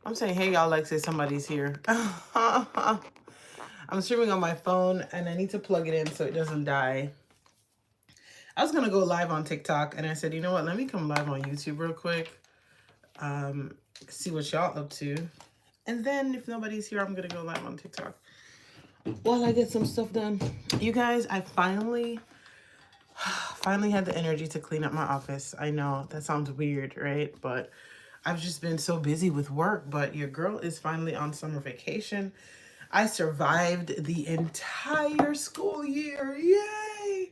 I'm saying, hey, y'all, like, say somebody's here. I'm streaming on my phone and I need to plug it in so it doesn't die. I was going to go live on TikTok and I said, you know what? Let me come live on YouTube real quick. See what y'all up to. And then if nobody's here, I'm going to go live on TikTok while I get some stuff done. You guys, I finally had the energy to clean up my office. I know that sounds weird, right? But I've just been so busy with work. But your girl is finally on summer vacation. I survived the entire school year. Yay!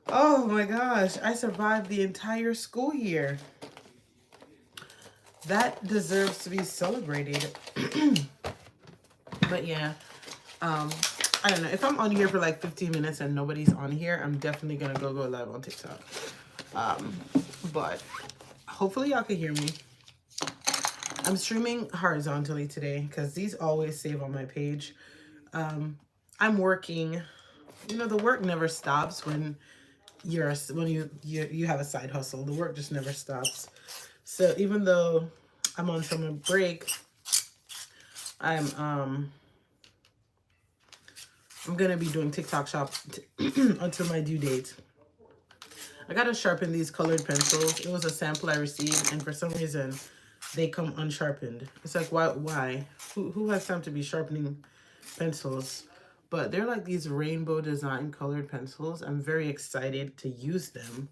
Oh my gosh, I survived the entire school year. That deserves to be celebrated. But yeah, I don't know. If I'm on here for like 15 minutes and nobody's on here, I'm definitely gonna go live on TikTok. But hopefully y'all can hear me. I'm streaming horizontally today because these always save on my page. I'm working. You know, the work never stops when you have a side hustle. The work just never stops. So even though I'm on summer break, I'm gonna be doing TikTok shop until my due date. I gotta sharpen these colored pencils. It was a sample I received, and for some reason, they come unsharpened. It's like, why? Who has time to be sharpening pencils? But they're like these rainbow design colored pencils. I'm very excited to use them.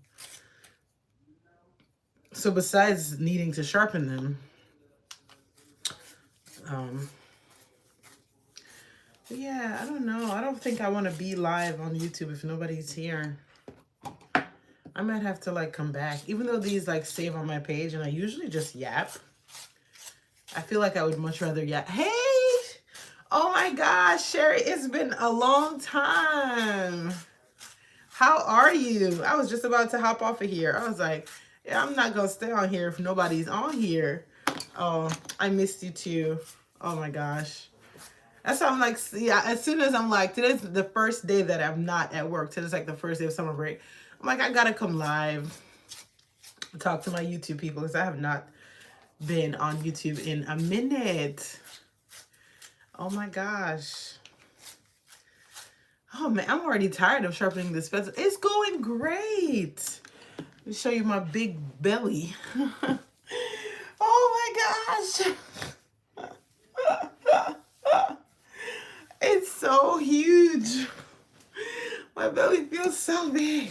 So besides needing to sharpen them, yeah, I don't know. I don't think I want to be live on YouTube if nobody's here. I might have to like come back. Even though these like save on my page and I usually just yap, I feel like I would much rather yap. Hey! Oh my gosh, Sherry, it's been a long time. How are you? I was just about to hop off of here. I was like, yeah, I'm not going to stay on here if nobody's on here. Oh, I missed you too. Oh my gosh. That's how I'm like, yeah, as soon as I'm like, today's the first day that I'm not at work. Today's like the first day of summer break. I'm like, I got to come live, talk to my YouTube people because I have not been on YouTube in a minute. Oh my gosh. Oh man, I'm already tired of sharpening this pencil. It's going great. Let me show you my big belly. Oh my gosh. It's so huge. My belly feels so big.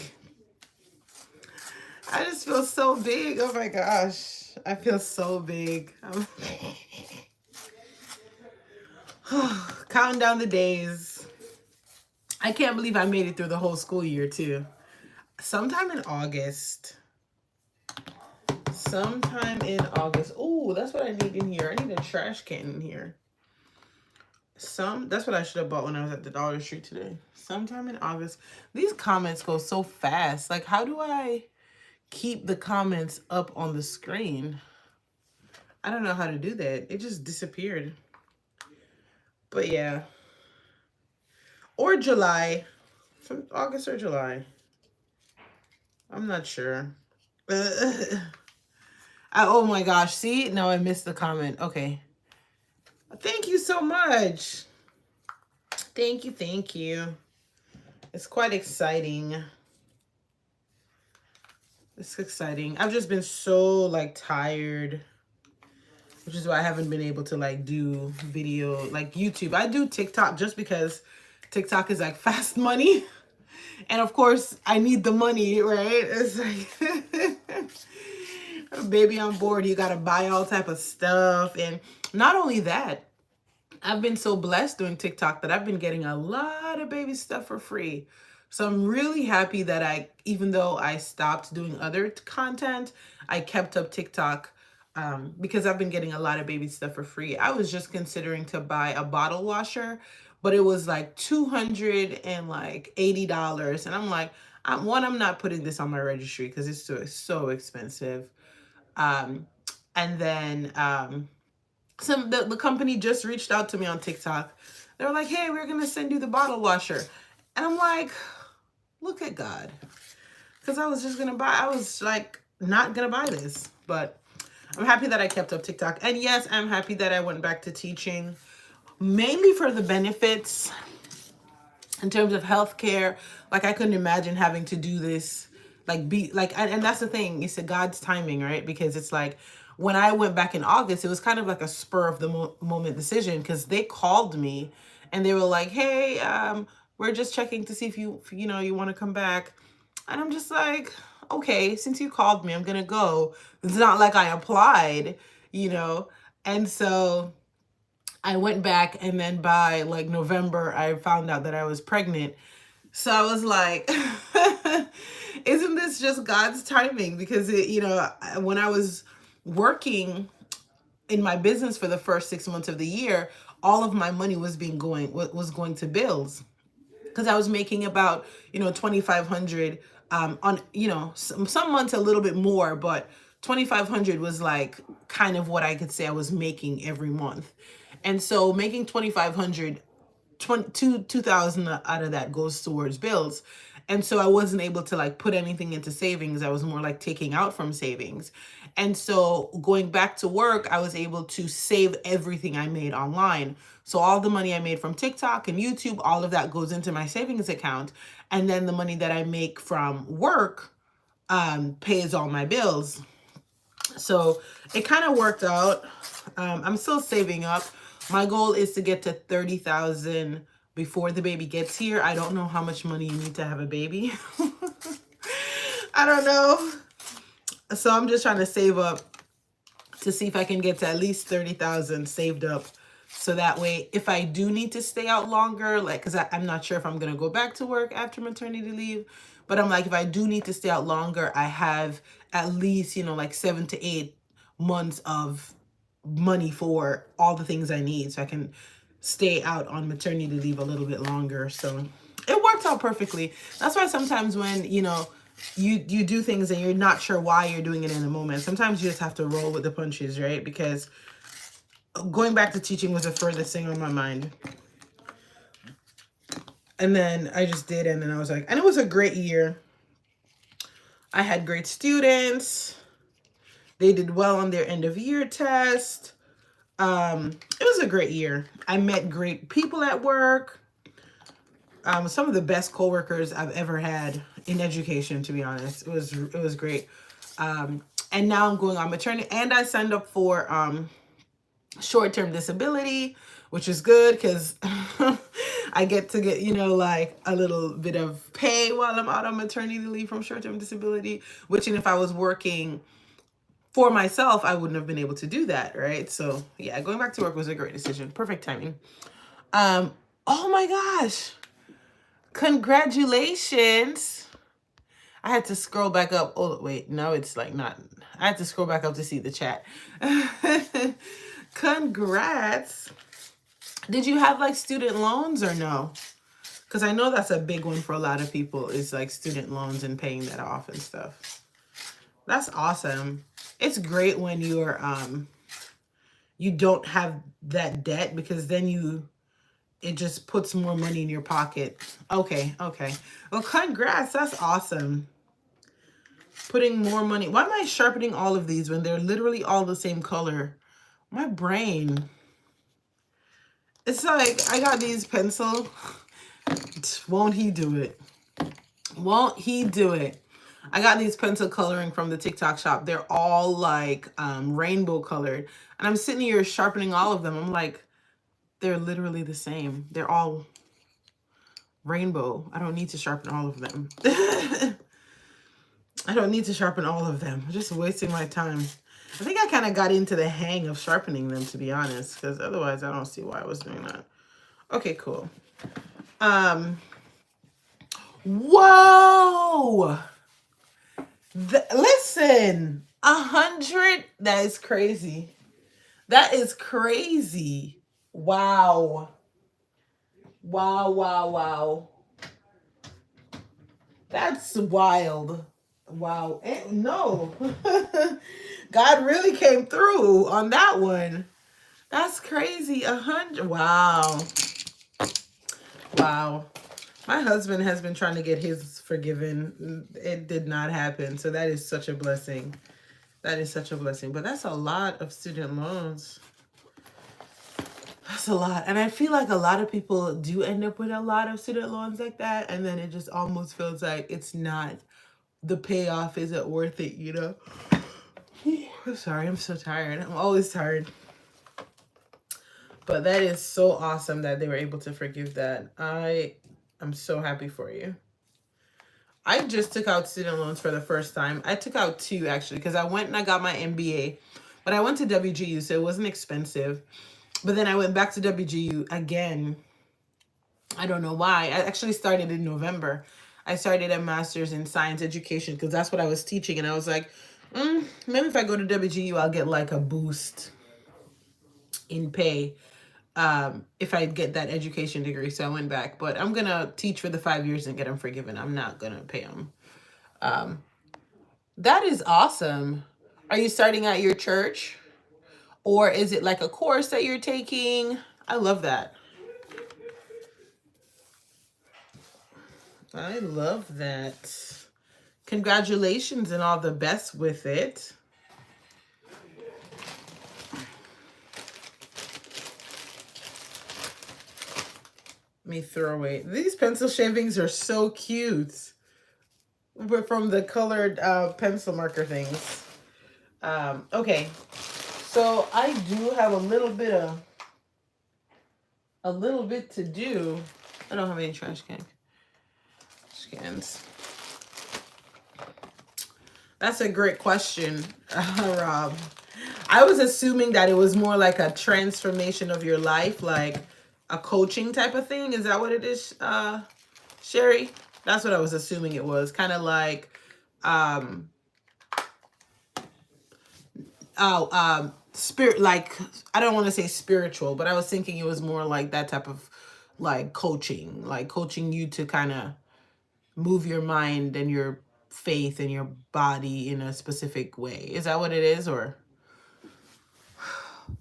I just feel so big. Oh my gosh. I feel so big. Counting down the days. I can't believe I made it through the whole school year too. Sometime in August. Oh, that's what I need in here. I need a trash can in here. That's what I should have bought when I was at the Dollar Tree today. Sometime in August. These comments go so fast. Like, how do I keep the comments up on the screen? I don't know how to do that. It just disappeared. But yeah. Or July. From August or July. I'm not sure. Oh my gosh. See? No, I missed the comment. Okay. Thank you so much. Thank you. It's quite exciting. It's exciting. I've just been so like tired, which is why I haven't been able to like do video like YouTube. I do TikTok just because TikTok is like fast money. And of course I need the money, right? It's like baby on board, you gotta buy all type of stuff. And not only that, I've been so blessed doing TikTok that I've been getting a lot of baby stuff for free. So I'm really happy that even though I stopped doing other content, I kept up TikTok because I've been getting a lot of baby stuff for free. I was just considering to buy a bottle washer, but it was like $280. And I'm like, I'm not putting this on my registry because it's so expensive. And then the company just reached out to me on TikTok. They were like, hey, we're going to send you the bottle washer. And I'm like, look at God. Because I was like, not going to buy this. But I'm happy that I kept up TikTok. And yes, I'm happy that I went back to teaching, mainly for the benefits in terms of healthcare. Like, I couldn't imagine having to do this, like, be like, and that's the thing, it's a God's timing, right? Because it's like, when I went back in August, it was kind of like a spur of the moment decision, because they called me and they were like, hey, we're just checking to see if you know, you want to come back. And I'm just like, okay, since you called me, I'm gonna go. It's not like I applied, you know. And so I went back, and then by like November, I found out that I was pregnant. So I was like, isn't this just God's timing? Because you know, when I was working in my business for the first 6 months of the year, all of my money was going to bills, because I was making about, you know, 2,500 on, you know, some months a little bit more, but 2,500 was like kind of what I could say I was making every month. And so making 2,500, 2,000 out of that goes towards bills. And so I wasn't able to like put anything into savings. I was more like taking out from savings. And so going back to work, I was able to save everything I made online. So all the money I made from TikTok and YouTube, all of that goes into my savings account. And then the money that I make from work pays all my bills. So it kind of worked out. I'm still saving up. My goal is to get to 30,000 before the baby gets here. I don't know how much money you need to have a baby. I don't know. So I'm just trying to save up to see if I can get to at least 30,000 saved up. So that way, if I do need to stay out longer, like, because I'm not sure if I'm going to go back to work after maternity leave, but I'm like, if I do need to stay out longer, I have at least, you know, like 7 to 8 months of money for all the things I need, so I can stay out on maternity leave a little bit longer. So it worked out perfectly. That's why sometimes when, you know, you do things and you're not sure why you're doing it in the moment, sometimes you just have to roll with the punches, right? Because going back to teaching was the furthest thing on my mind. And then I just did, and then I was like, and it was a great year. I had great students. They did well on their end of year test. It was a great year. I met great people at work. Some of the best coworkers I've ever had in education, to be honest. It was great. And now I'm going on maternity, and I signed up for short-term disability, which is good because I get to get, you know, like a little bit of pay while I'm out on maternity leave from short-term disability, which, and if I was working for myself, I wouldn't have been able to do that, right? So yeah, going back to work was a great decision. Perfect timing. Oh my gosh. Congratulations. I had to scroll back up. Oh, wait, no, it's like not. I had to scroll back up to see the chat. Congrats. Did you have like student loans or no? Because I know that's a big one for a lot of people, is like student loans and paying that off and stuff. That's awesome. It's great when you're you don't have that debt, because then it just puts more money in your pocket. Okay. Well, congrats. That's awesome. Putting more money. Why am I sharpening all of these when they're literally all the same color? My brain. It's like, I got these pencil. Won't he do it? Won't he do it? I got these pencil coloring from the TikTok shop. They're all like rainbow colored. And I'm sitting here sharpening all of them. I'm like, they're literally the same. They're all rainbow. I don't need to sharpen all of them. I don't need to sharpen all of them. I'm just wasting my time. I think I kind of got into the hang of sharpening them, to be honest, because otherwise I don't see why I was doing that. Okay, cool. Whoa! Listen, 100, that is crazy. That is crazy. Wow. Wow. That's wild. Wow. No. God really came through on that one. That's crazy. 100. Wow. My husband has been trying to get his forgiven. It did not happen. So that is such a blessing. That is such a blessing. But that's a lot of student loans. That's a lot. And I feel like a lot of people do end up with a lot of student loans like that. And then it just almost feels like it's not, the payoff isn't worth it, you know? I'm sorry, I'm so tired. I'm always tired. But that is so awesome that they were able to forgive that. I'm so happy for you. I just took out student loans for the first time. I took out 2 actually, because I went and I got my MBA. But I went to WGU, so it wasn't expensive. But then I went back to WGU again. I don't know why. I actually started in November. I started a master's in science education because that's what I was teaching. And I was like, maybe if I go to WGU, I'll get like a boost in pay if I get that education degree. So I went back. But I'm going to teach for the 5 years and get them forgiven. I'm not going to pay them. That is awesome. Are you starting at your church? Or is it like a course that you're taking? I love that. I love that. Congratulations and all the best with it. Let me throw away. These pencil shavings are so cute. We're from the colored pencil marker things. Okay. So I do have a little bit to do. I don't have any trash cans. That's a great question, Rob. I was assuming that it was more like a transformation of your life, like a coaching type of thing. Is that what it is, Sherry? That's what I was assuming it was. Kind of like, spirit, like, I don't want to say spiritual, but I was thinking it was more like that type of like coaching you to kind of move your mind and your faith and your body in a specific way. Is that what it is? Or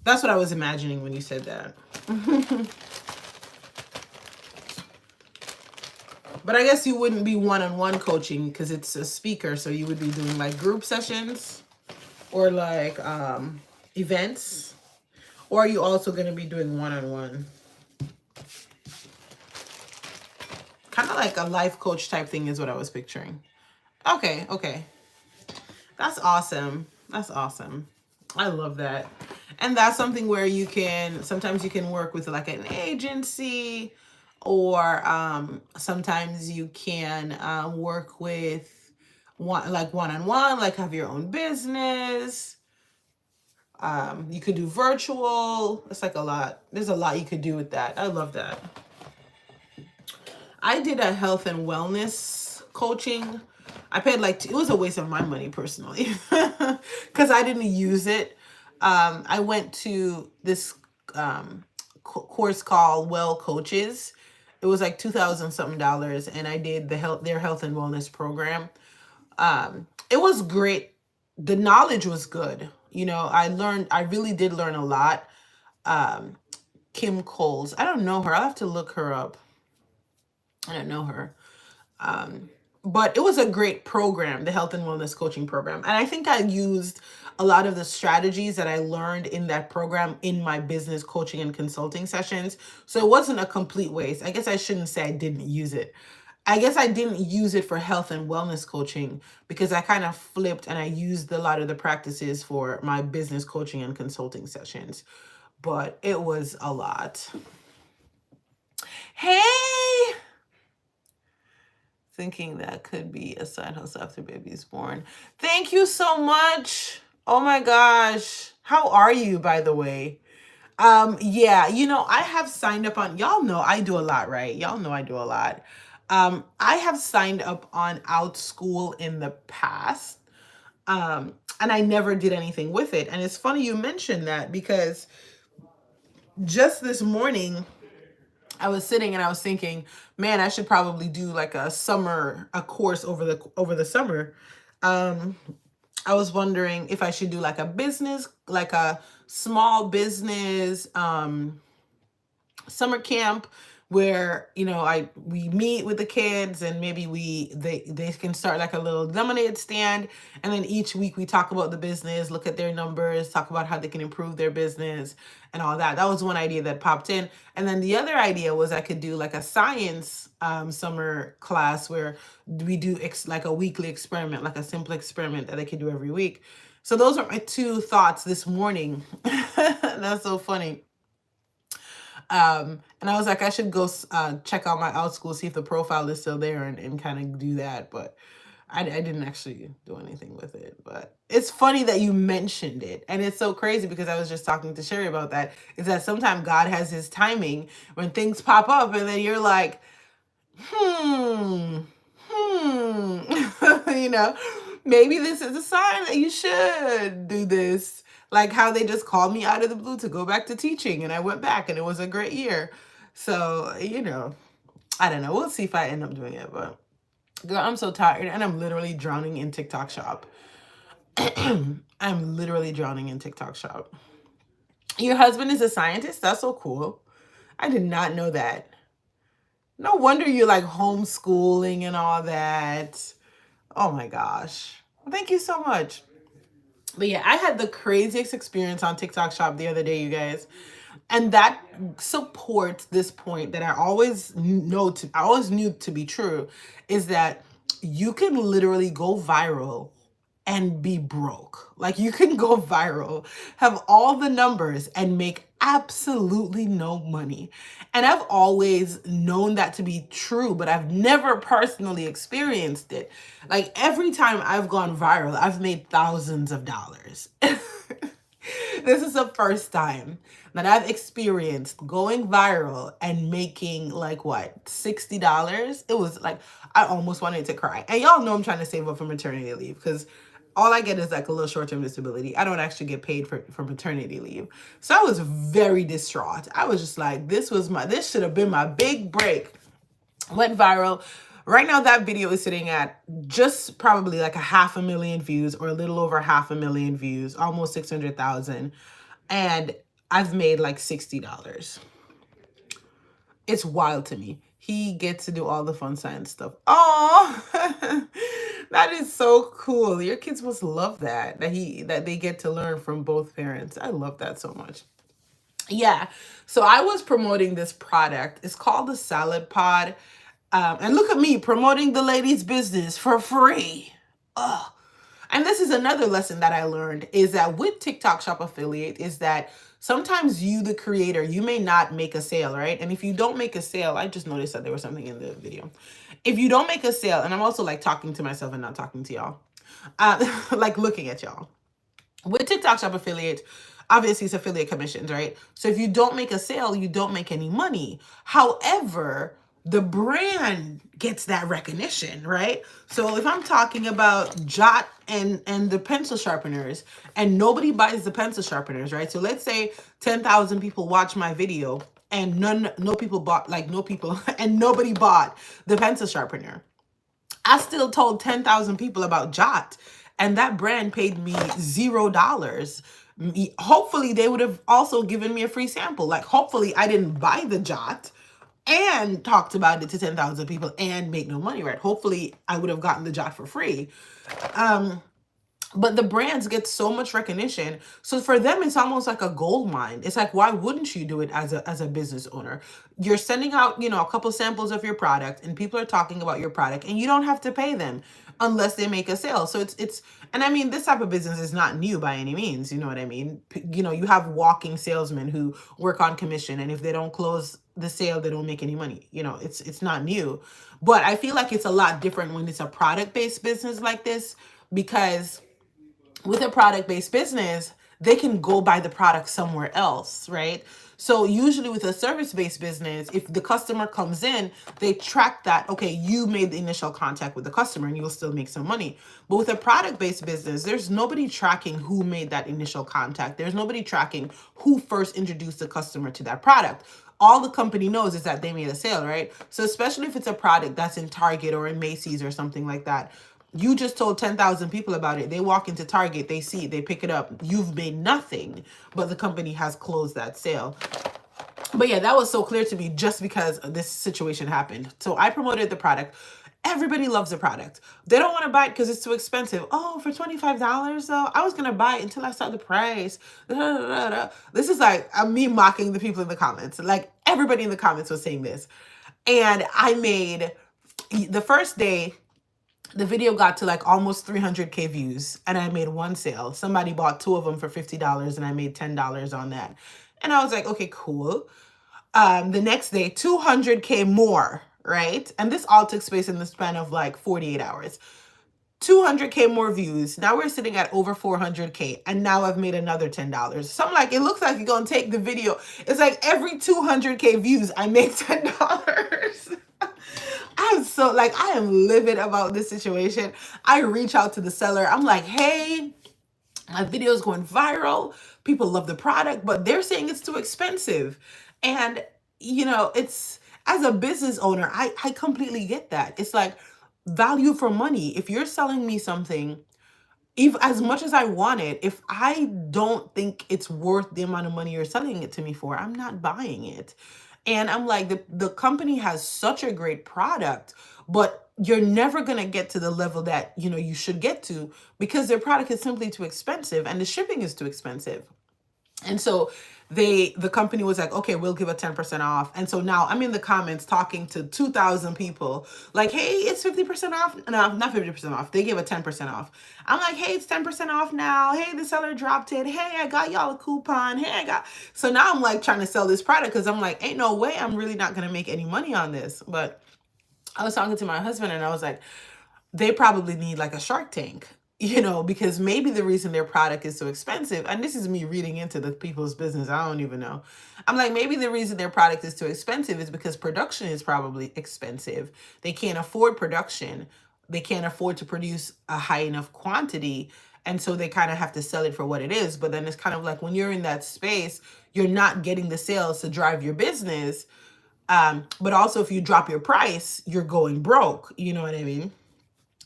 that's what I was imagining when you said that. But I guess you wouldn't be one-on-one coaching because it's a speaker. So you would be doing like group sessions or like events. Or are you also going to be doing one-on-one? Kind of like a life coach type thing is what I was picturing. Okay, okay. That's awesome. That's awesome. I love that. And that's something where you can, sometimes you can work with like an agency, or sometimes you can work with one-on-one, like have your own business. You could do virtual. It's like a lot. There's a lot you could do with that. I love that. I did a health and wellness coaching. I paid like, it was a waste of my money personally because I didn't use it. I went to this course called Well Coaches. It was like $2,000 something, and I did their health and wellness program. It was great. The knowledge was good. You know, I really did learn a lot. Kim Coles, I don't know her. I'll have to look her up. I don't know her. But it was a great program, the health and wellness coaching program. And I think I used a lot of the strategies that I learned in that program in my business coaching and consulting sessions. So it wasn't a complete waste. I guess I shouldn't say I didn't use it. I guess I didn't use it for health and wellness coaching because I kind of flipped and I used a lot of the practices for my business coaching and consulting sessions. But it was a lot. Hey! Thinking that could be a side hustle after baby's born. Thank you so much. Oh my gosh. How are you, by the way? Yeah, you know, I have signed up on, y'all know I do a lot, right? Y'all know I do a lot. I have signed up on OutSchool in the past. And I never did anything with it. And it's funny you mentioned that because just this morning, I was sitting and I was thinking, man, I should probably do like a course over the summer. I was wondering if I should do like a business, like a small business summer camp where, you know, we meet with the kids, and maybe they can start like a little lemonade stand, and then each week we talk about the business, look at their numbers, talk about how they can improve their business and all that. That was one idea that popped in. And then the other idea was I could do like a science summer class where we do like a weekly experiment, like a simple experiment that I could do every week. So those are my two thoughts this morning. That's so funny. And I was like, I should go check out my Outschool, see if the profile is still there, and kind of do that. But I didn't actually do anything with it. But it's funny that you mentioned it. And it's so crazy because I was just talking to Sherry about that. Is that sometimes God has his timing when things pop up, and then you're like, you know, maybe this is a sign that you should do this. Like how they just called me out of the blue to go back to teaching, and I went back, and it was a great year. So, you know, I don't know. We'll see if I end up doing it. But girl, I'm so tired, and I'm literally drowning in TikTok shop. I'm literally drowning in TikTok shop. Your husband is a scientist? That's so cool. I did not know that. No wonder you're like homeschooling and all that. Oh my gosh. Thank you so much. But yeah, I had the craziest experience on TikTok shop the other day, you guys. And that supports this point that I always knew to be true, is that you can literally go viral and be broke. Like you can go viral, have all the numbers, and make absolutely no money. And I've always known that to be true, but I've never personally experienced it. Like every time I've gone viral, I've made thousands of dollars. This is the first time that I've experienced going viral and making like what, $60? It was like, I almost wanted to cry. And y'all know I'm trying to save up for maternity leave because all I get is like a little short-term disability. I don't actually get paid for maternity leave. So I was very distraught. I was just like, this should have been my big break. Went viral. Right now that video is sitting at just probably like 500,000 views, or a little over 500,000 views, almost 600,000. And I've made like $60. It's wild to me. He gets to do all the fun science stuff. Oh, that is so cool. Your kids must love that they get to learn from both parents. I love that so much. Yeah. So I was promoting this product. It's called the Salad Pod. And look at me promoting the lady's business for free. Ugh. And this is another lesson that I learned, is that with TikTok Shop Affiliate, is that sometimes you, the creator, you may not make a sale, right? And if you don't make a sale, I just noticed that there was something in the video. If you don't make a sale, and I'm also like talking to myself and not talking to y'all, like looking at y'all. With TikTok Shop Affiliate, obviously it's affiliate commissions, right? So if you don't make a sale, you don't make any money. However, the brand gets that recognition, right? So if I'm talking about Jot and the pencil sharpeners, and nobody buys the pencil sharpeners, right? So let's say 10,000 people watch my video, and nobody bought the pencil sharpener. I still told 10,000 people about Jot, and that brand paid me $0. Hopefully they would have also given me a free sample. Like hopefully I didn't buy the Jot and talked about it to 10,000 people and make no money, right? Hopefully I would have gotten the Jot for free. But the brands get so much recognition. So for them, it's almost like a gold mine. It's like, why wouldn't you do it as a business owner? You're sending out, a couple samples of your product, and people are talking about your product, and you don't have to pay them unless they make a sale. So and I mean, this type of business is not new by any means. You know what I mean? You have walking salesmen who work on commission, and if they don't close the sale, they don't make any money. It's not new. But I feel like it's a lot different when it's a product-based business like this, because with a product-based business, they can go buy the product somewhere else, right? So usually with a service-based business, if the customer comes in, they track that, okay, you made the initial contact with the customer and you'll still make some money. But with a product-based business, there's nobody tracking who made that initial contact. There's nobody tracking who first introduced the customer to that product. All the company knows is that they made a sale, right? So especially if it's a product that's in Target or in Macy's or something like that, you just told 10,000 people about it. They walk into Target, they see it, they pick it up. You've made nothing, but the company has closed that sale. But yeah, that was so clear to me just because this situation happened. So I promoted the product. Everybody loves the product. They don't want to buy it because it's too expensive. Oh, for $25 though, I was gonna buy it until I saw the price. Da, da, da, da. This is like me mocking the people in the comments. Like everybody in the comments was saying this, and I made the first day. The video got to like almost 300K views, and I made one sale. Somebody bought two of them for $50, and I made $10 on that. And I was like, okay, cool. The next day, 200K more, right? And this all took place in the span of like 48 hours. 200K more views. Now we're sitting at over 400K, and now I've made another $10. So I'm like, it looks like you're gonna take the video. It's like every 200K views, I make $10. I'm so like, I am livid about this situation. I reach out to the seller. I'm like, hey, my video is going viral. People love the product, but they're saying it's too expensive. And, you know, it's, as a business owner, I completely get that. It's like value for money. If you're selling me something, if as much as I want it, if I don't think it's worth the amount of money you're selling it to me for, I'm not buying it. And I'm like, the company has such a great product, but you're never going to get to the level that, you know, you should get to because their product is simply too expensive and the shipping is too expensive. And so the company was like, okay, we'll give a 10% off. And so now I'm in the comments talking to 2,000 people like, hey, it's 50% off. No, not 50% off. They gave a 10% off. I'm like, hey, it's 10% off now. Hey, the seller dropped it. Hey, I got y'all a coupon. Hey, I got. So now I'm like trying to sell this product because I'm like, ain't no way I'm really not going to make any money on this. But I was talking to my husband and I was like, they probably need like a Shark Tank, you know, because maybe the reason their product is so expensive, and this is me reading into the people's business, I don't even know. I'm like, maybe the reason their product is too expensive is because production is probably expensive. They can't afford production. They can't afford to produce a high enough quantity. And so they kind of have to sell it for what it is. But then it's kind of like when you're in that space, you're not getting the sales to drive your business. But also if you drop your price, you're going broke. You know what I mean?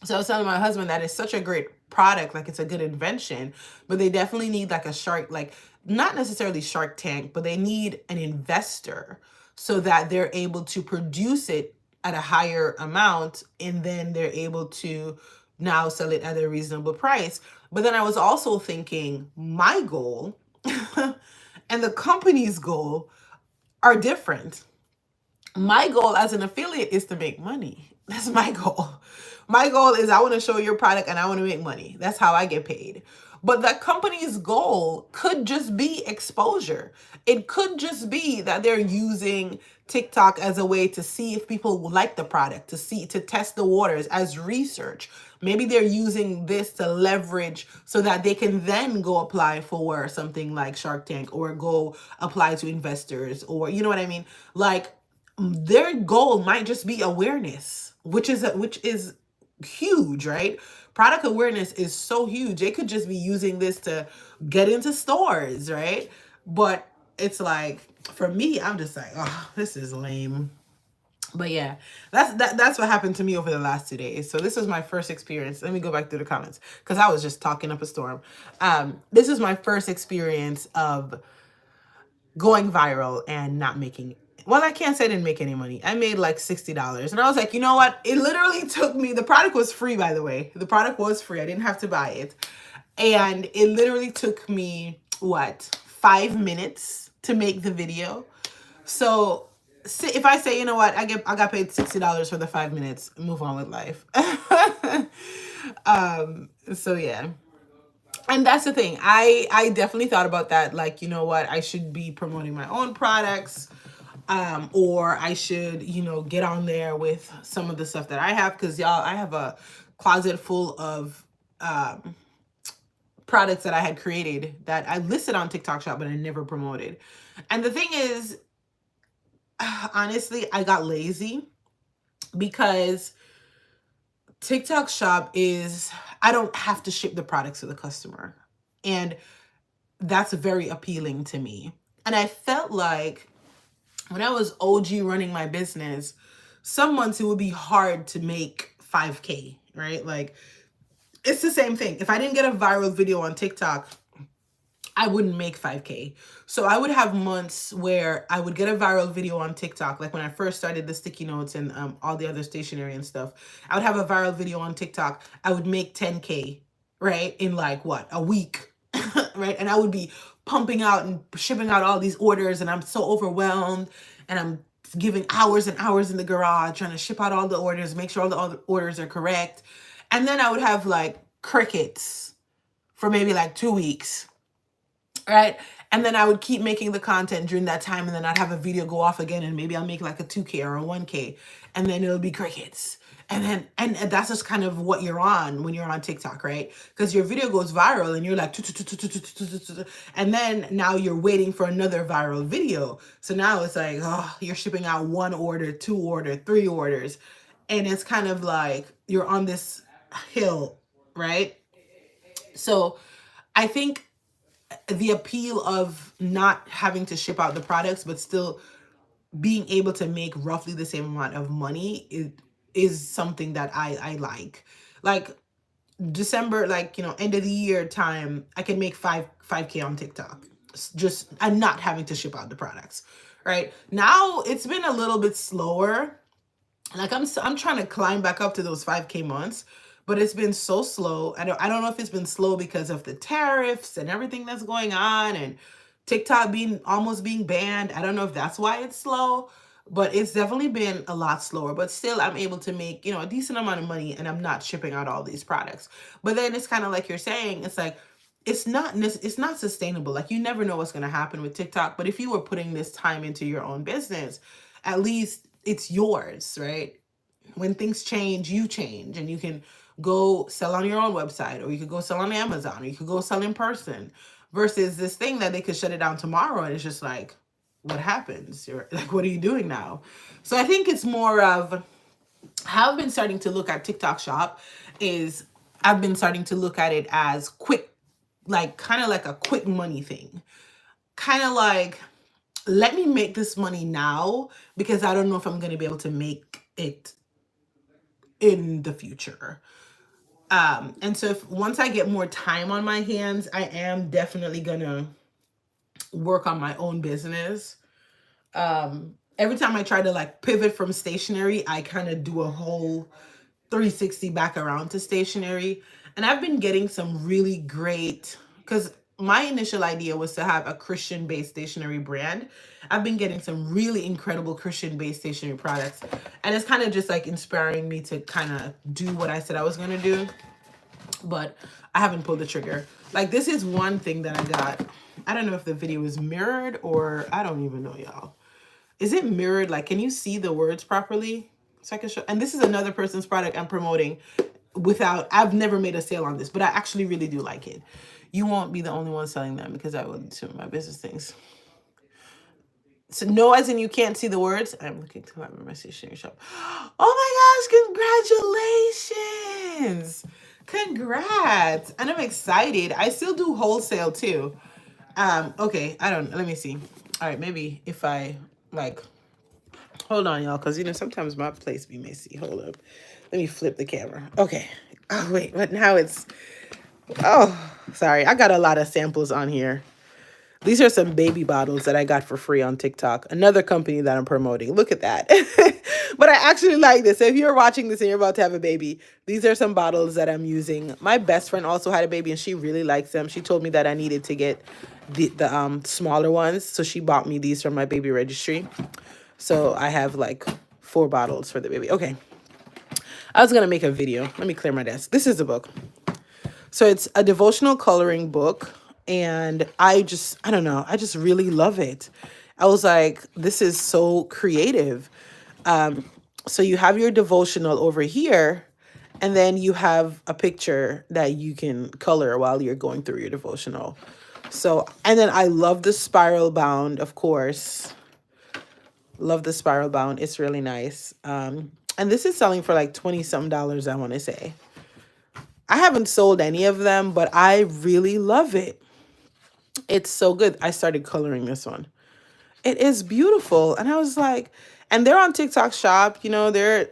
So I was telling my husband that it's such a great product, like it's a good invention, but they definitely need like a shark, like not necessarily Shark Tank, but they need an investor so that they're able to produce it at a higher amount and then they're able to now sell it at a reasonable price. But then I was also thinking my goal and the company's goal are different. My goal as an affiliate is to make money. That's my goal. My goal is I want to show your product and I want to make money. That's how I get paid. But that company's goal could just be exposure. It could just be that they're using TikTok as a way to see if people like the product, to test the waters as research. Maybe they're using this to leverage so that they can then go apply for something like Shark Tank or go apply to investors or, you know what I mean? Like, their goal might just be awareness, which is huge, right? Product awareness is so huge. They could just be using this to get into stores, right? But it's like for me, I'm just like, oh, this is lame. But yeah, that's what happened to me over the last 2 days. So this was my first experience. Let me go back through the comments because I was just talking up a storm. This is my first experience of going viral and not making, well, I can't say I didn't make any money. I made like $60. And I was like, you know what? It literally took me, the product was free, by the way. The product was free. I didn't have to buy it. And it literally took me, what, 5 minutes to make the video. So if I say, you know what, I got paid $60 for the 5 minutes, move on with life. So yeah. And that's the thing. I definitely thought about that. Like, you know what, I should be promoting my own products. Or I should, you know, get on there with some of the stuff that I have. Cause y'all, I have a closet full of, products that I had created that I listed on TikTok Shop, but I never promoted. And the thing is, honestly, I got lazy because TikTok Shop is, I don't have to ship the products to the customer. And that's very appealing to me. And I felt like when I was OG running my business, some months it would be hard to make 5K, right? Like, it's the same thing. If I didn't get a viral video on TikTok, I wouldn't make 5K. So I would have months where I would get a viral video on TikTok. Like when I first started the sticky notes and all the other stationery and stuff, I would have a viral video on TikTok. I would make 10K, right? In like what, a week, right? And I would be pumping out and shipping out all these orders, and I'm so overwhelmed, and I'm giving hours and hours in the garage trying to ship out all the orders, make sure all the orders are correct. And then I would have like crickets for maybe like 2 weeks, right? And then I would keep making the content during that time, and then I'd have a video go off again, and maybe I'll make like a 2K or a 1K, and then it'll be crickets. And then, and that's just kind of what you're on when you're on TikTok, right? Because your video goes viral and you're like, and then now you're waiting for another viral video. So now it's like, oh, you're shipping out 1 order, 2 order, 3 orders. And it's kind of like you're on this hill, right? So I think the appeal of not having to ship out the products, but still being able to make roughly the same amount of money is something that I like. Like December, like, you know, end of the year time, I can make 5K on TikTok. Just, I'm not having to ship out the products, right? Now it's been a little bit slower. Like I'm trying to climb back up to those 5K months, but it's been so slow. I don't know if it's been slow because of the tariffs and everything that's going on, and TikTok almost being banned. I don't know if that's why it's slow, but it's definitely been a lot slower. But still, I'm able to make, you know, a decent amount of money, and I'm not shipping out all these products. But then it's kind of like you're saying, it's like it's not sustainable. Like you never know what's going to happen with TikTok. But if you were putting this time into your own business, at least it's yours, right? When things change, you change, and you can go sell on your own website, or you could go sell on Amazon, or you could go sell in person, versus this thing that they could shut it down tomorrow. And it's just like, what happens? You're like, what are you doing now? So I think it's more of how I've been starting to look at TikTok Shop is I've been starting to look at it as quick, like kind of like a quick money thing. Kind of like, let me make this money now because I don't know if I'm going to be able to make it in the future. And so if once I get more time on my hands, I am definitely going to work on my own business. Every time I try to like pivot from stationery, I kind of do a whole 360 back around to stationery. And I've been getting some really great, because my initial idea was to have a Christian-based stationery brand. I've been getting some really incredible Christian-based stationery products. And it's kind of just like inspiring me to kind of do what I said I was going to do. But I haven't pulled the trigger. Like this is one thing that I got. I don't know if the video is mirrored or I don't even know, y'all. Is it mirrored? Like, can you see the words properly? So I can show. And this is another person's product I'm promoting without, I've never made a sale on this, but I actually really do like it. You won't be the only one selling them because I will do my business things. So no, as in you can't see the words. I'm looking to my stationery shop. Oh my gosh, congratulations. Congrats. And I'm excited. I still do wholesale too. Okay, let me see. All right, maybe if I like, hold on, y'all, because you know sometimes my place be messy. Hold up, let me flip the camera. Okay. Oh wait, but now it's. Oh, sorry. I got a lot of samples on here. These are some baby bottles that I got for free on TikTok. Another company that I'm promoting. Look at that. But I actually like this. So if you're watching this and you're about to have a baby, these are some bottles that I'm using. My best friend also had a baby and she really likes them. She told me that I needed to get the smaller ones. So she bought me these from my baby registry. So I have like 4 bottles for the baby. Okay. I was going to make a video. Let me clear my desk. This is the book. So it's a devotional coloring book. And I don't know, I just really love it. I was like, this is so creative. So you have your devotional over here, and then you have a picture that you can color while you're going through your devotional. So, and then I love the spiral bound, of course. Love the spiral bound. It's really nice. And this is selling for like $20-something, I want to say. I haven't sold any of them, but I really love it. It's so good. I started coloring this one. It is beautiful. And I was like, and they're on TikTok Shop, you know, they're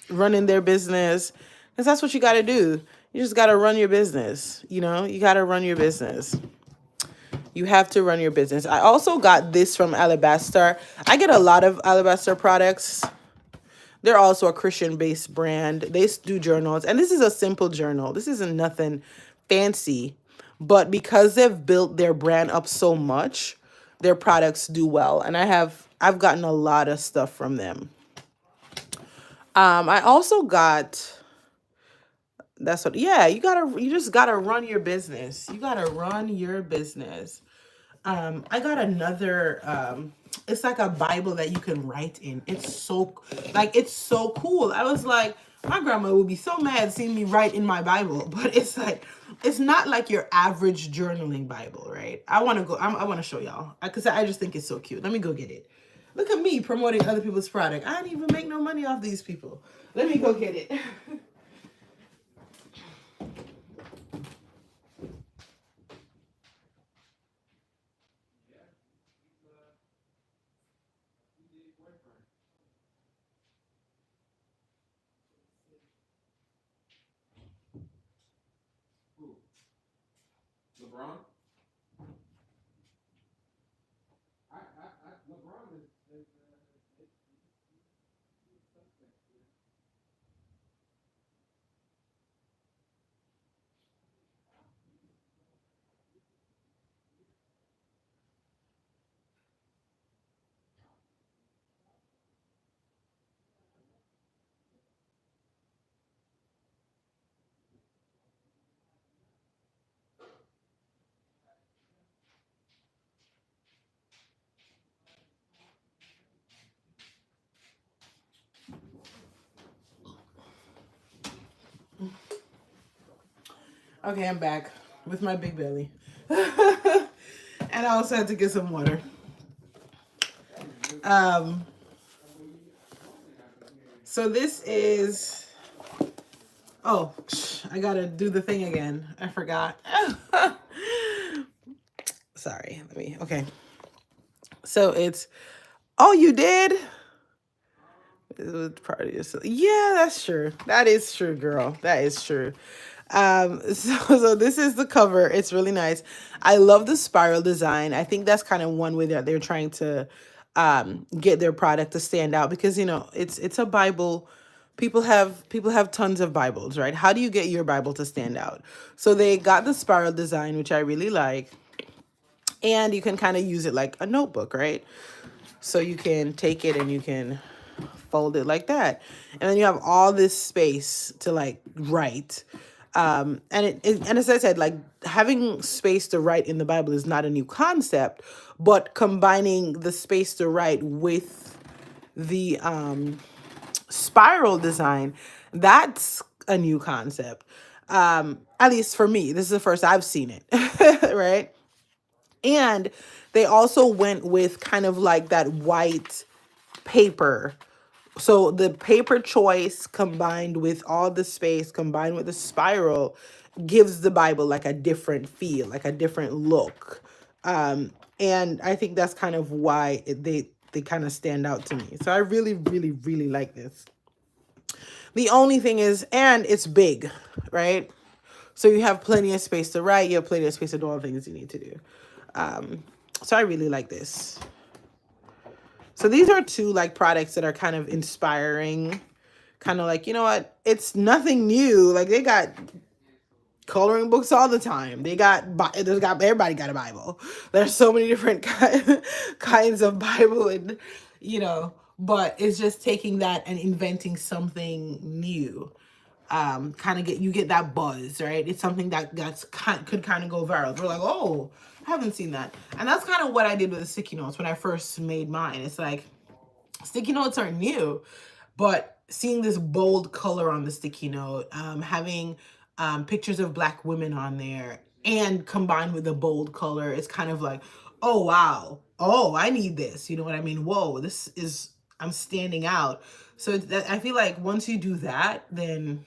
running their business. Because that's what you got to do. You just got to run your business. You know, you got to run your business. You have to run your business. I also got this from Alabaster. I get a lot of Alabaster products. They're also a Christian-based brand. They do journals, and this is a simple journal. This isn't nothing fancy, but because they've built their brand up so much, their products do well. And I've gotten a lot of stuff from them. I also got that's what yeah, you just gotta run your business. You gotta run your business. I got another it's like a Bible that you can write in. It's so cool. I was like, my grandma would be so mad seeing me write in my Bible, but it's like it's not like your average journaling Bible, right? I want to show y'all because I just think it's so cute. Let me go get it. Look at me promoting other people's product. I didn't even make no money off these people. Let me go get it. LeBron? LeBron is Okay, I'm back with my big belly. And I also had to get some water. Um, so this is, oh, I gotta do the thing again. I forgot. Sorry, okay. So it's, oh, you did? It was part of yourself. Yeah, that's true. That is true, girl. That is true. So this is the cover. It's really nice. I love the spiral design. I think that's kind of one way that they're trying to get their product to stand out because it's a Bible. People have tons of Bibles, right? How do you get your Bible to stand out? So they got the spiral design, which I really like, and you can kind of use it like a notebook, right? So you can take it and you can fold it like that, and then you have all this space to like write. And as I said, like having space to write in the Bible is not a new concept, but combining the space to write with the spiral design, that's a new concept. At least for me, this is the first I've seen it, right? And they also went with kind of like that white paper. So the paper choice combined with all the space, combined with the spiral, gives the Bible like a different feel, like a different look. And I think that's kind of why they kind of stand out to me. So I really, really, really like this. The only thing is, and it's big, right? So you have plenty of space to write. You have plenty of space to do all the things you need to do. So I really like this. So these are two like products that are kind of inspiring, kind of like, you know what? It's nothing new. Like they got coloring books all the time. Everybody got a Bible. There's so many different kinds of Bible, and but it's just taking that and inventing something new. Kind of get that buzz, right? It's something could kind of go viral. We're like, oh, I haven't seen that. And that's kind of what I did with the sticky notes when I first made mine. It's like sticky notes are new, but seeing this bold color on the sticky note, having pictures of Black women on there, and combined with the bold color, it's kind of like, oh wow, oh, I need this. You know what I mean? Whoa, I'm standing out. So I feel like once you do that, then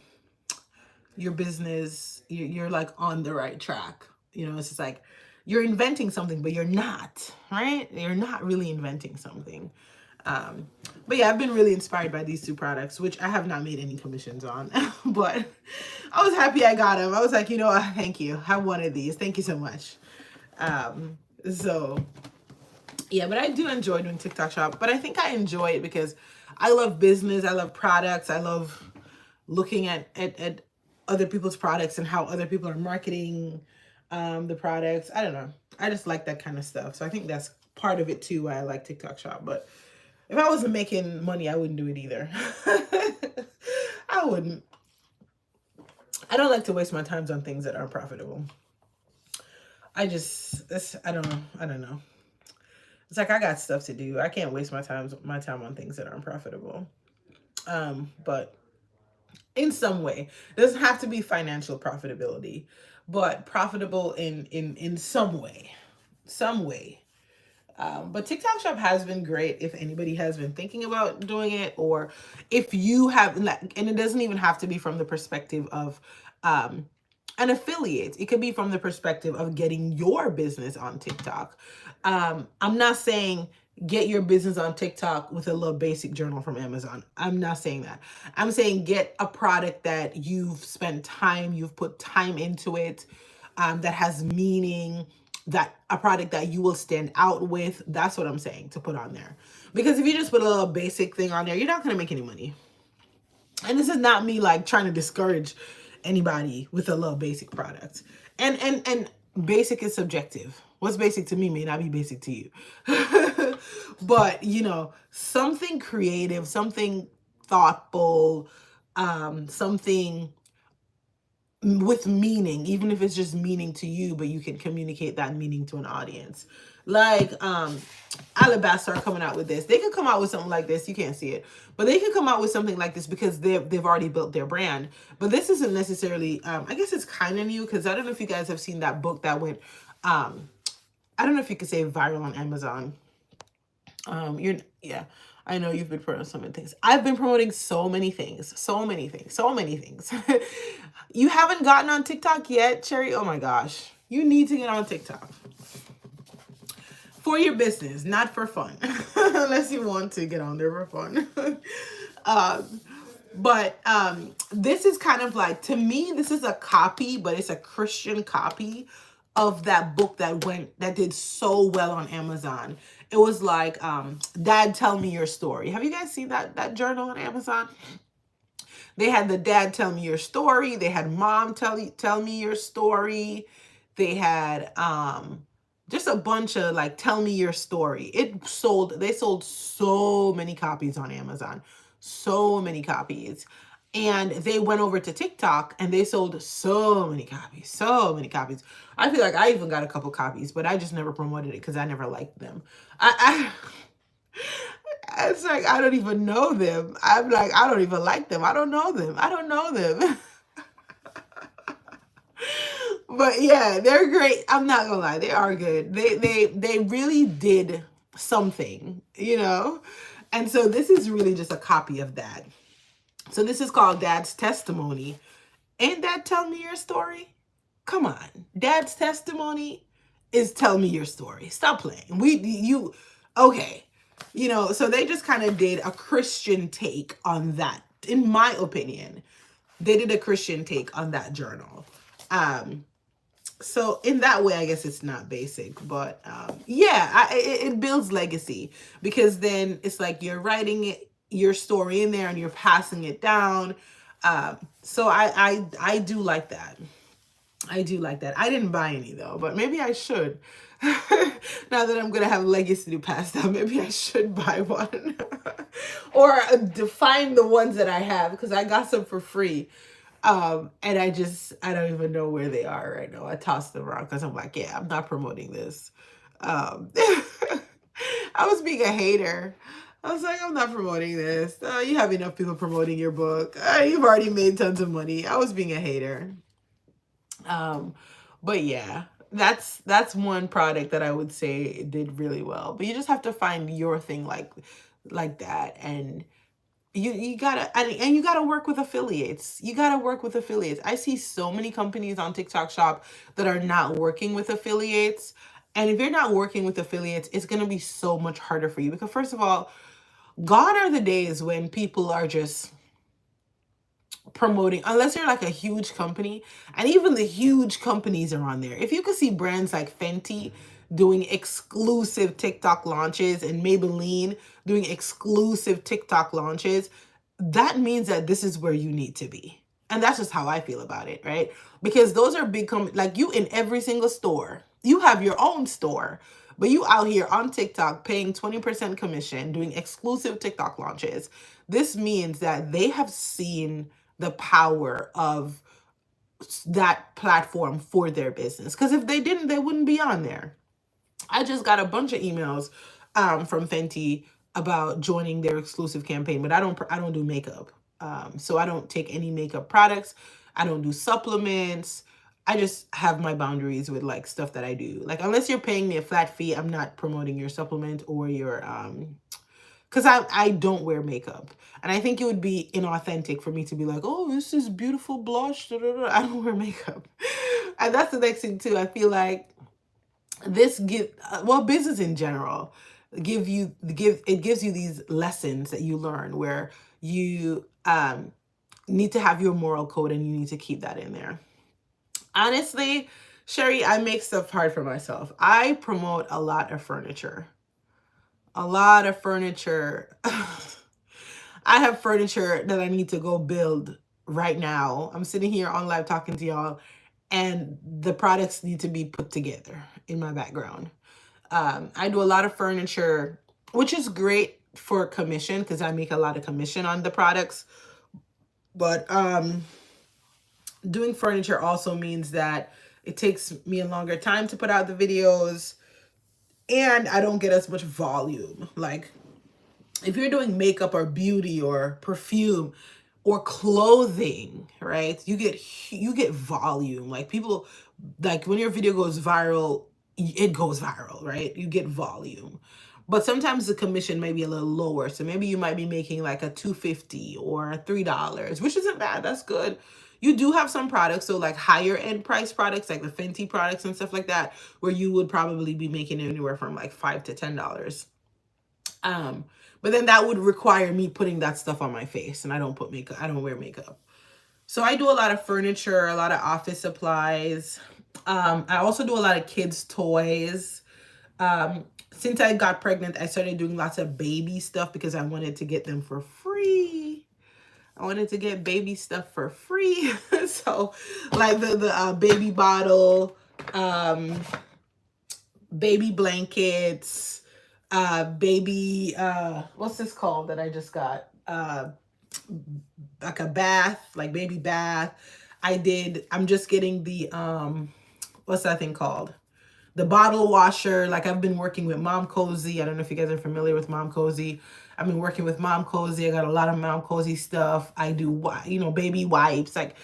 your business, you're like on the right track. It's just like you're inventing something, but you're not, right? You're not really inventing something. But yeah, I've been really inspired by these two products, which I have not made any commissions on, but I was happy I got them. I was like, thank you. I wanted these. Thank you so much. So yeah, but I do enjoy doing TikTok shop. But I think I enjoy it because I love business. I love products. I love looking at other people's products and how other people are marketing the products. I don't know. I just like that kind of stuff. So I think that's part of it too why I like TikTok shop. But if I wasn't making money, I wouldn't do it either. I wouldn't. I don't like to waste my times on things that aren't profitable. I don't know. I don't know. It's like I got stuff to do. I can't waste my time on things that aren't profitable. But in some way, it doesn't have to be financial profitability, but profitable in some way, some way. But TikTok Shop has been great if anybody has been thinking about doing it, or if you have, and it doesn't even have to be from the perspective of um, an affiliate. It could be from the perspective of getting your business on TikTok. I'm not saying get your business on TikTok with a little basic journal from Amazon. I'm not saying that. I'm saying get a product that you've spent time, you've put time into it, that has meaning, that a product that you will stand out with. That's what I'm saying to put on there. Because if you just put a little basic thing on there, you're not going to make any money. And this is not me like trying to discourage anybody with a little basic product. And basic is subjective. What's basic to me may not be basic to you. But, something creative, something thoughtful, something with meaning, even if it's just meaning to you, but you can communicate that meaning to an audience. Like Alabaster are coming out with this. They could come out with something like this. You can't see it, but they could come out with something like this because they've already built their brand. But this isn't necessarily. I guess it's kind of new because I don't know if you guys have seen that book that went. I don't know if you could say viral on Amazon. Yeah. I know you've been promoting so many things. I've been promoting so many things. So many things. So many things. You haven't gotten on TikTok yet, Cherry? Oh my gosh. You need to get on TikTok. For your business, not for fun. Unless you want to get on there for fun. But this is kind of like, to me, this is a copy, but it's a Christian copy of that book that did so well on Amazon. It was like Dad Tell Me Your Story. Have you guys seen that journal on Amazon? They had the Dad Tell Me Your Story. They had Mom Tell Me Your Story. They had just a bunch of like Tell Me Your Story. They sold so many copies on Amazon. So many copies. And they went over to TikTok and they sold so many copies. So many copies. I feel like I even got a couple copies, but I just never promoted it because I never liked them. It's like, I don't even know them. I'm like, I don't even like them. I don't know them. I don't know them. But yeah, they're great. I'm not gonna lie, they are good. They really did something, And so this is really just a copy of that. So this is called Dad's Testimony. Ain't that Tell Me Your Story? Come on. Dad's Testimony is Tell Me Your Story. Stop playing. Okay. So they just kind of did a Christian take on that. In my opinion, they did a Christian take on that journal. So in that way, I guess it's not basic, but it builds legacy, because then it's like you're writing your story in there and you're passing it down. So I do like that. I do like that. I didn't buy any though, but maybe I should. Now that I'm going to have legacy to pass down, maybe I should buy one. Or define the ones that I have, because I got some for free. And I don't even know where they are right now. I tossed them around because I'm like, yeah, I'm not promoting this. I was being a hater. I was like, I'm not promoting this. You have enough people promoting your book. You've already made tons of money. I was being a hater. But yeah, that's one product that I would say did really well. But you just have to find your thing like that, and you gotta, and you gotta work with affiliates. You gotta work with affiliates. I see so many companies on TikTok Shop that are not working with affiliates. And if you're not working with affiliates, it's gonna be so much harder for you, because first of all, gone are the days when people are just promoting, unless you're like a huge company, and even the huge companies are on there. If you could see brands like Fenty, doing exclusive TikTok launches and Maybelline doing exclusive TikTok launches, that means that this is where you need to be. And that's just how I feel about it, right? Because those are big, like you in every single store, you have your own store, but you out here on TikTok paying 20% commission, doing exclusive TikTok launches. This means that they have seen the power of that platform for their business. Because if they didn't, they wouldn't be on there. I just got a bunch of emails from Fenty about joining their exclusive campaign, but I don't do makeup. So I don't take any makeup products. I don't do supplements. I just have my boundaries with like stuff that I do. Like unless you're paying me a flat fee, I'm not promoting your supplement or your because I don't wear makeup. And I think it would be inauthentic for me to be like, oh, this is beautiful blush. Da, da, da. I don't wear makeup. And that's the next thing too. I feel like this business in general gives you these lessons that you learn where you need to have your moral code and you need to keep that in there. Honestly, Sherry, I make stuff hard for myself. I promote a lot of furniture. I have furniture that I need to go build right now. I'm sitting here on live talking to y'all, and the products need to be put together in my background. I do a lot of furniture, which is great for commission because I make a lot of commission on the products. But doing furniture also means that it takes me a longer time to put out the videos, and I don't get as much volume. Like if you're doing makeup or beauty or perfume or clothing, right? You get volume. Like people, like when your video goes viral, it goes viral, right? You get volume. But sometimes the commission may be a little lower. So maybe you might be making like a $2.50 or $3, which isn't bad. That's good. You do have some products, so like higher end price products, like the Fenty products and stuff like that, where you would probably be making anywhere from like $5 to $10. But then that would require me putting that stuff on my face, and I don't put makeup. I don't wear makeup. So I do a lot of furniture, a lot of office supplies. I also do a lot of kids' toys. Since I got pregnant, I started doing lots of baby stuff because I wanted to get them for free. I wanted to get baby stuff for free. So like the baby bottle, baby blankets, baby, what's this called that I just got? Like a bath, like baby bath. I'm just getting the, what's that thing called? The bottle washer. Like I've been working with Mom Cozy. I don't know if you guys are familiar with Mom Cozy. I've been working with Mom Cozy. I got a lot of Mom Cozy stuff. I do, baby wipes. Like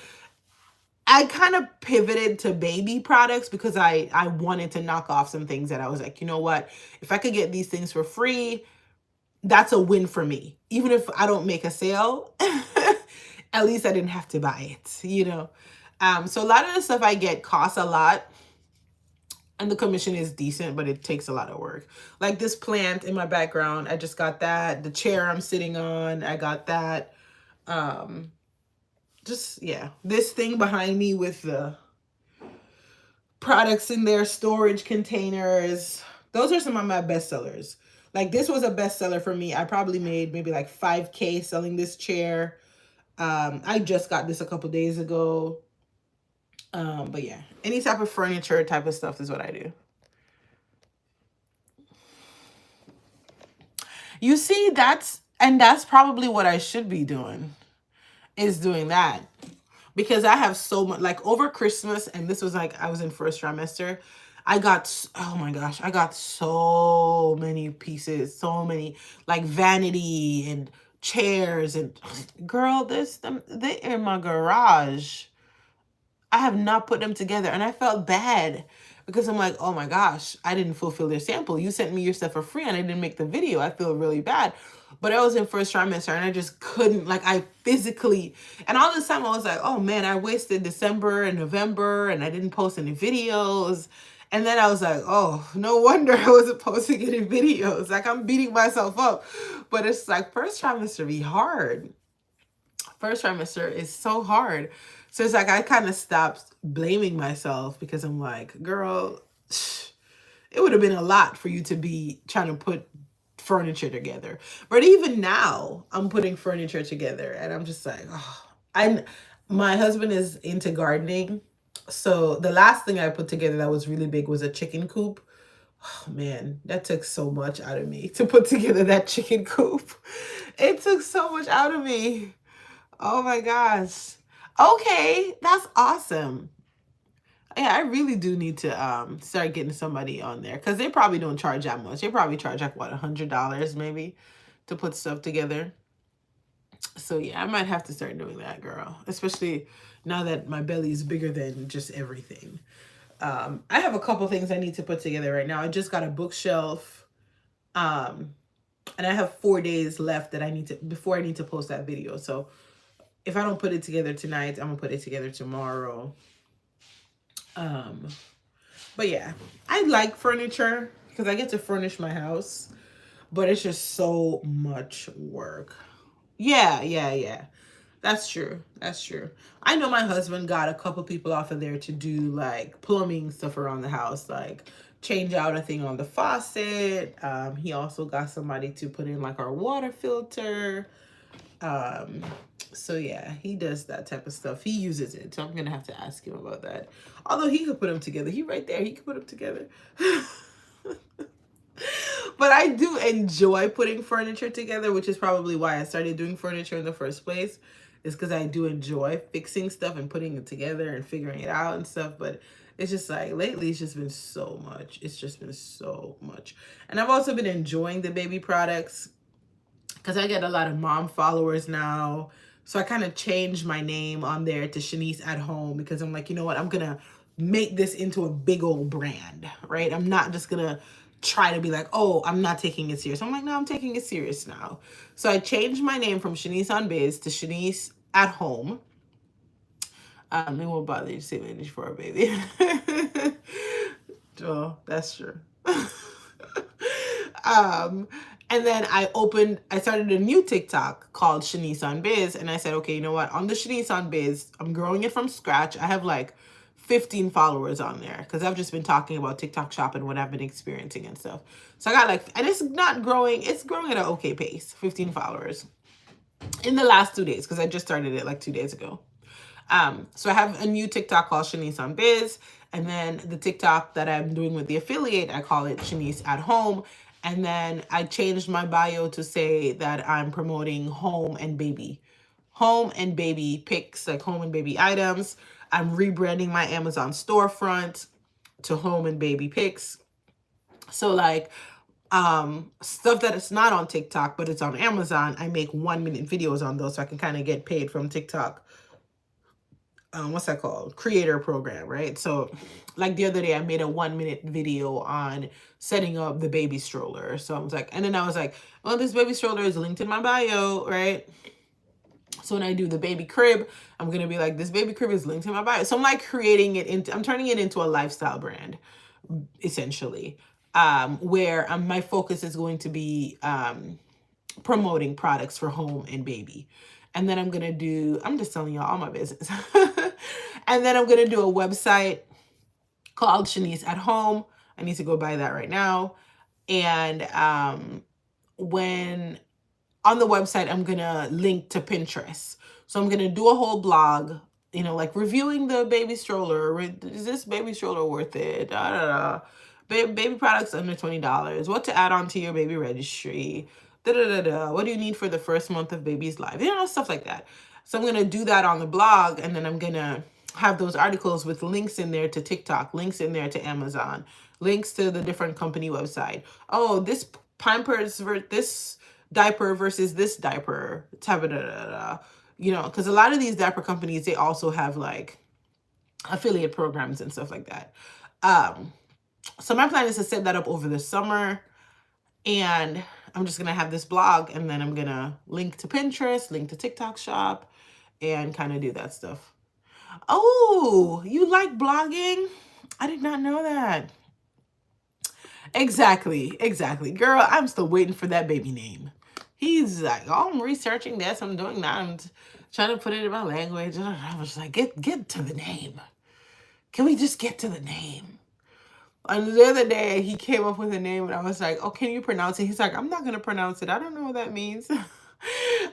I kind of pivoted to baby products because I wanted to knock off some things that I was like, you know what? If I could get these things for free, that's a win for me. Even if I don't make a sale, at least I didn't have to buy it, So a lot of the stuff I get costs a lot. And the commission is decent, but it takes a lot of work. Like this plant in my background, I just got that. The chair I'm sitting on, I got that. This thing behind me with the products in their storage containers. Those are some of my best sellers. Like this was a bestseller for me. I probably made maybe like $5K selling this chair. I just got this a couple days ago. But yeah, any type of furniture type of stuff is what I do. You see, that's probably what I should be doing, is doing that. Because I have so much, like over Christmas, and this was like, I was in first trimester, I got, oh my gosh, I got so many pieces, so many, like vanity and chairs, and girl, they're in my garage. I have not put them together, and I felt bad because I'm like, oh my gosh, I didn't fulfill their sample. You sent me your stuff for free and I didn't make the video. I feel really bad. But I was in first trimester and I just couldn't, like I physically, and all this time I was like, oh man, I wasted December and November and I didn't post any videos. And then I was like, oh, no wonder I wasn't posting any videos. Like I'm beating myself up. But it's like first trimester be hard. First trimester is so hard. So it's like I kind of stopped blaming myself because I'm like, girl, it would have been a lot for you to be trying to put furniture together. But even now, I'm putting furniture together, and I'm just like, oh, my husband is into gardening. So the last thing I put together that was really big was a chicken coop. Oh man, that took so much out of me to put together that chicken coop. It took so much out of me. Oh my gosh. Okay, that's awesome. Yeah, I really do need to start getting somebody on there because they probably don't charge that much. They probably charge like what, $100 maybe to put stuff together. So yeah, I might have to start doing that, girl. Especially now that my belly is bigger than just everything. I have a couple things I need to put together right now. I just got a bookshelf. And I have 4 days left that I need to before I need to post that video. So if I don't put it together tonight, I'm gonna put it together tomorrow. But yeah, I like furniture because I get to furnish my house, but it's just so much work. Yeah. That's true. That's true. I know my husband got a couple people off of there to do like plumbing stuff around the house, like change out a thing on the faucet. He also got somebody to put in like our water filter. So yeah, he does that type of stuff. He uses it. So I'm gonna have to ask him about that. Although he could put them together. He right there. He could put them together. But I do enjoy putting furniture together, which is probably why I started doing furniture in the first place. Is because I do enjoy fixing stuff and putting it together and figuring it out and stuff. But it's just like lately it's just been so much. It's just been so much. And I've also been enjoying the baby products because I get a lot of mom followers now. So I kind of changed my name on there to Shanice at Home because I'm like, you know what? I'm going to make this into a big old brand, right? I'm not just going to try to be like, oh, I'm not taking it serious. I'm like, no, I'm taking it serious now. So I changed my name from Shanice on Biz to Shanice at Home. It won't bother you to say manage for a baby. Oh, that's true. And then I started a new TikTok called Shanice on Biz. And I said, okay, you know what? On the Shanice on Biz, I'm growing it from scratch. I have like 15 followers on there because I've just been talking about TikTok shop and what I've been experiencing and stuff. So I got like, and it's not growing, it's growing at an okay pace, 15 followers in the last 2 days because I just started it like 2 days ago. So I have a new TikTok called Shanice on Biz. And then the TikTok that I'm doing with the affiliate, I call it Shanice at Home. And then I changed my bio to say that I'm promoting home and baby picks, like home and baby items. I'm rebranding my Amazon storefront to home and baby picks. So like stuff that is not on TikTok, but it's on Amazon, I make 1-minute videos on those so I can kind of get paid from TikTok. What's that called? Creator program, right? So like the other day I made a 1-minute video on setting up the baby stroller. So I was like, and then I was like, well, this baby stroller is linked in my bio, right? So when I do the baby crib, I'm going to be like, this baby crib is linked in my bio. So I'm like I'm turning it into a lifestyle brand, essentially, where my focus is going to be promoting products for home and baby. And then I'm just telling y'all all my business. And then I'm going to do a website called Shanice at Home. I need to go buy that right now. And when on the website, I'm going to link to Pinterest. So I'm going to do a whole blog, you know, like reviewing the baby stroller. Is this baby stroller worth it? Baby products under $20. What to add on to your baby registry. What do you need for the first month of baby's life? You know, stuff like that. So I'm going to do that on the blog, and then I'm going to have those articles with links in there to TikTok, links in there to Amazon, links to the different company website. Oh, this Pampers, this diaper versus this diaper, you know, because a lot of these diaper companies, they also have like affiliate programs and stuff like that. So my plan is to set that up over the summer, and I'm just going to have this blog, and then I'm going to link to Pinterest, link to TikTok shop, and kind of do that stuff. Oh, you like blogging? I did not know that. Exactly. Girl, I'm still waiting for that baby name. He's like, oh, I'm researching this, I'm doing that, I'm trying to put it in my language. I was like, get to the name. Can we just get to the name? And the other day he came up with a name and I was like, oh, can you pronounce it? He's like, I'm not gonna pronounce it. I don't know what that means.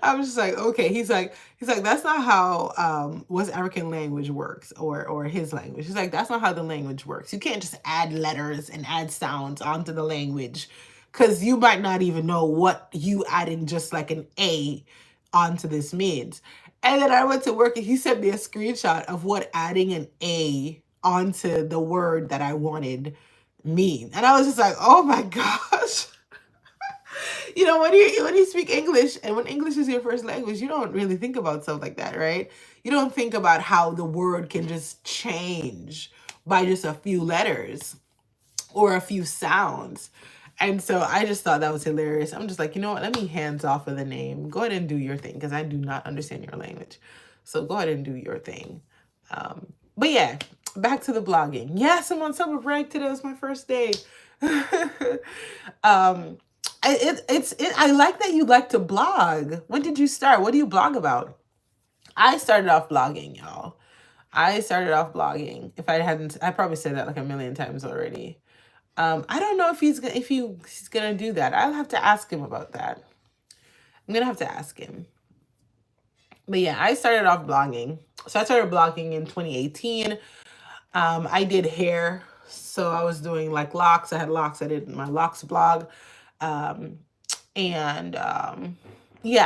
I was just like, okay. He's like, that's not how West African language works, or his language. He's like, that's not how the language works. You can't just add letters and add sounds onto the language, because you might not even know what you adding just like an A onto this means. And then I went to work and he sent me a screenshot of what adding an A onto the word that I wanted mean. And I was just like, oh my gosh. When you speak English, and when English is your first language, you don't really think about stuff like that, right? You don't think about how the word can just change by just a few letters or a few sounds. And so I just thought that was hilarious. I'm just like, you know what? Let me hands off of the name. Go ahead and do your thing, because I do not understand your language. So go ahead and do your thing. But yeah, back to the blogging. Yes, I'm on summer break. Today was my first day. I like that you like to blog. When did you start? What do you blog about? I started off blogging, y'all. I started off blogging. If I hadn't, I probably said that like a million times already. I don't know if he's gonna do that. I'll have to ask him about that. I'm gonna have to ask him. But yeah, I started off blogging. So I started blogging in 2018. I did hair. So I was doing like locks. I had locks. I did my locks blog. Yeah,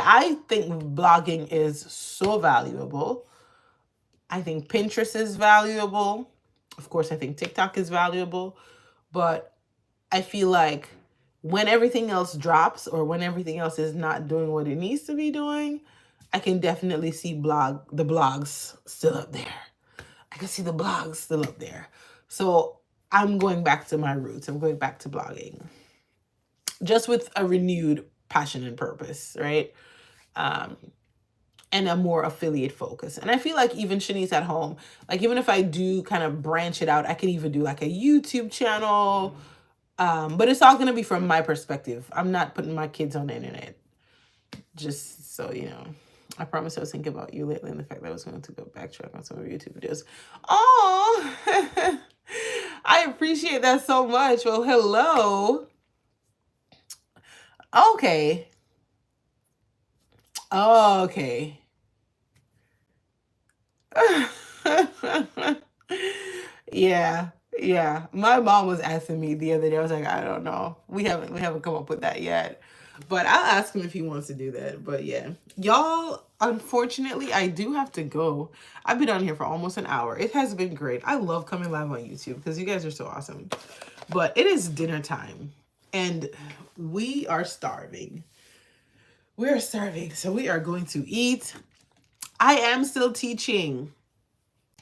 I think blogging is so valuable. I think Pinterest is valuable. Of course, I think TikTok is valuable. But I feel like when everything else drops, or when everything else is not doing what it needs to be doing, I can definitely see the blogs still up there. I can see the blogs still up there. So I'm going back to my roots. I'm going back to blogging, just with a renewed passion and purpose, right? And a more affiliate focus. And I feel like even Shanice at home, like even if I do kind of branch it out, I can even do like a YouTube channel. But it's all going to be from my perspective. I'm not putting my kids on the internet. Just so you know. I promise I was thinking about you lately, and the fact that I was going to go backtrack on some of your YouTube videos. Oh, I appreciate that so much. Well, hello. Okay. Okay. Yeah. My mom was asking me the other day. I was like, I don't know. We haven't come up with that yet. But I'll ask him if he wants to do that. But yeah. Y'all, unfortunately, I do have to go. I've been on here for almost an hour. It has been great. I love coming live on YouTube because you guys are so awesome. But it is dinner time. And we are starving. We are starving. So we are going to eat. I am still teaching.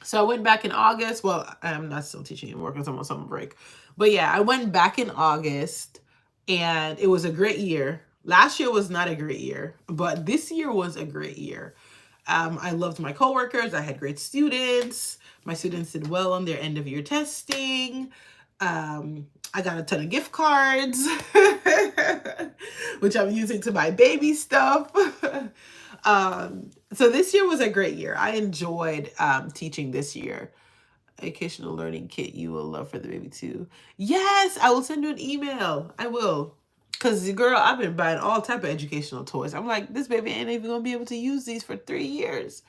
So I went back in August. Well, I'm not still teaching. I'm working on summer break. But yeah, I went back in August, and it was a great year. Last year was not a great year, but this year was a great year. I loved my coworkers. I had great students. My students did well on their end of year testing. I got a ton of gift cards, which I'm using to buy baby stuff. So this year was a great year. I enjoyed teaching this year. Educational learning kit you will love for the baby too. Yes, I will send you an email. I will. Because, girl, I've been buying all type of educational toys. I'm like, this baby ain't even going to be able to use these for 3 years.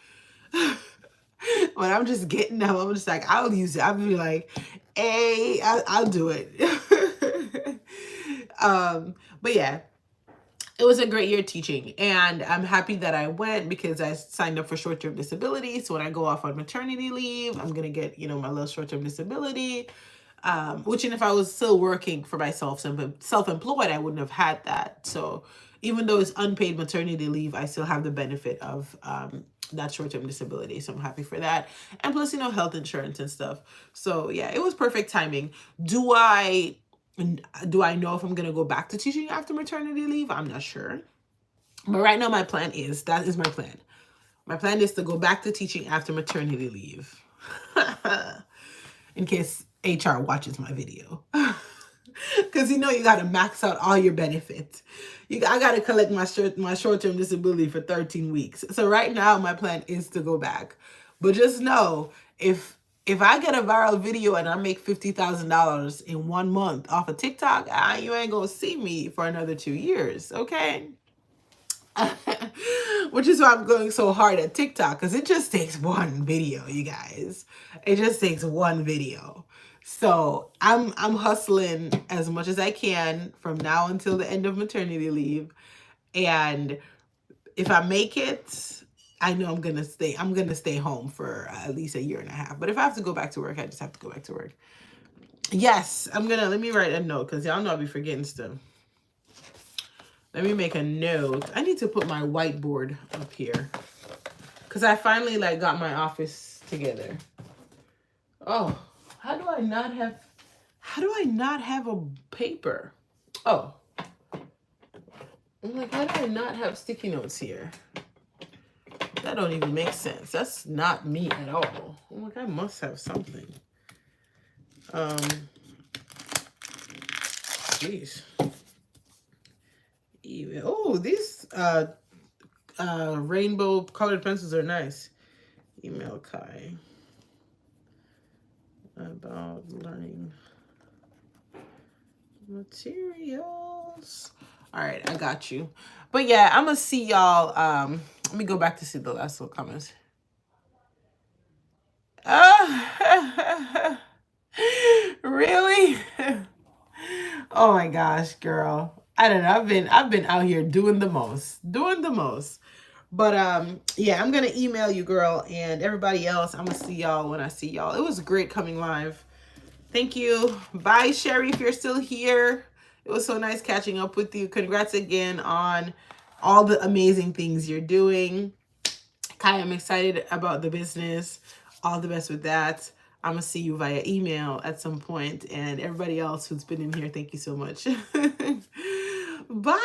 When I'm just getting them, I'm just like, I'll use it. I'll be like, hey, I'll do it. But yeah, it was a great year teaching, and I'm happy that I went because I signed up for short-term disability. So when I go off on maternity leave, I'm going to get, my little short-term disability, which, and if I was still working for myself, self-employed, I wouldn't have had that. So even though it's unpaid maternity leave, I still have the benefit of, that short-term disability. So I'm happy for that. And plus, health insurance and stuff. So yeah, it was perfect timing. Do I know if I'm going to go back to teaching after maternity leave? I'm not sure. But right now my plan is, that is my plan. My plan is to go back to teaching after maternity leave. In case HR watches my video. Because you got to max out all your benefits. I got to collect my short-term disability for 13 weeks. So right now my plan is to go back. But just know, if if I get a viral video and I make $50,000 in 1 month off of TikTok, you ain't gonna see me for another 2 years, okay? Which is why I'm going so hard at TikTok, because it just takes one video, you guys. It just takes one video. So I'm hustling as much as I can from now until the end of maternity leave. And if I make it, I know I'm gonna stay home for at least 1.5 years. But if I have to go back to work, I just have to go back to work. Yes, let me write a note, because y'all know I'll be forgetting stuff. Let me make a note. I need to put my whiteboard up here, because I finally got my office together. Oh, how do I not have a paper? Oh, I'm like, how do I not have sticky notes here? That don't even make sense. That's not me at all. I'm like, I must have something. Jeez. Oh, these rainbow colored pencils are nice. Email Kai about learning materials. All right, I got you. But yeah, I'm gonna see y'all. Let me go back to see the last little comments. Really? Oh my gosh, girl. I don't know. I've been out here doing the most. But yeah, I'm gonna email you, girl, and everybody else. I'm gonna see y'all when I see y'all. It was great coming live. Thank you. Bye, Sherry, if you're still here. It was so nice catching up with you. Congrats again on all the amazing things you're doing. Kai, I'm excited about the business. All the best with that. I'm going to see you via email at some point. And everybody else who's been in here, thank you so much. Bye.